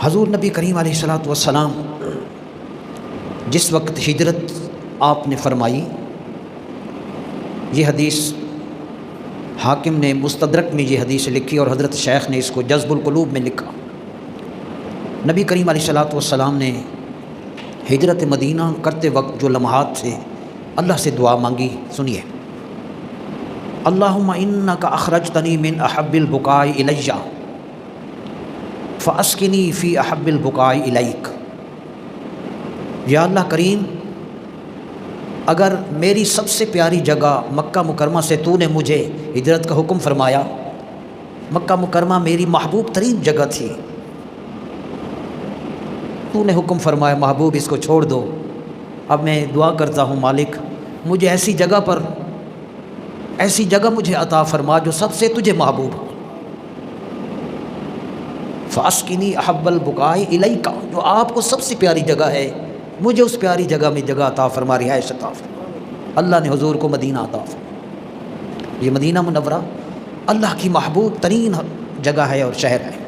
حضور نبی کریم علیہ الصلوۃ والسلام جس وقت ہجرت آپ نے فرمائی، یہ حدیث حاکم نے مستدرک میں یہ حدیث لکھی اور حضرت شیخ نے اس کو جذب القلوب میں لکھا۔ نبی کریم علیہ الصلوۃ والسلام نے ہجرت مدینہ کرتے وقت جو لمحات تھے اللہ سے دعا مانگی، سنیے۔ اللہم انک اخرجتنی من احب البکاء الی فاسکنی فی احب البکاء الیک۔ یا اللہ کریم، اگر میری سب سے پیاری جگہ مکہ مکرمہ سے تو نے مجھے ہجرت کا حکم فرمایا، مکہ مکرمہ میری محبوب ترین جگہ تھی، تو نے حکم فرمایا محبوب اس کو چھوڑ دو، اب میں دعا کرتا ہوں مالک مجھے ایسی جگہ مجھے عطا فرما جو سب سے تجھے محبوب ہو۔ فاسکنی احب البکاء الیک، جو آپ کو سب سے پیاری جگہ ہے مجھے اس پیاری جگہ میں جگہ عطا فرما، رہائش عطا فرما۔ اللہ نے حضور کو مدینہ عطا فرما۔ یہ مدینہ منورہ اللہ کی محبوب ترین جگہ ہے اور شہر ہے۔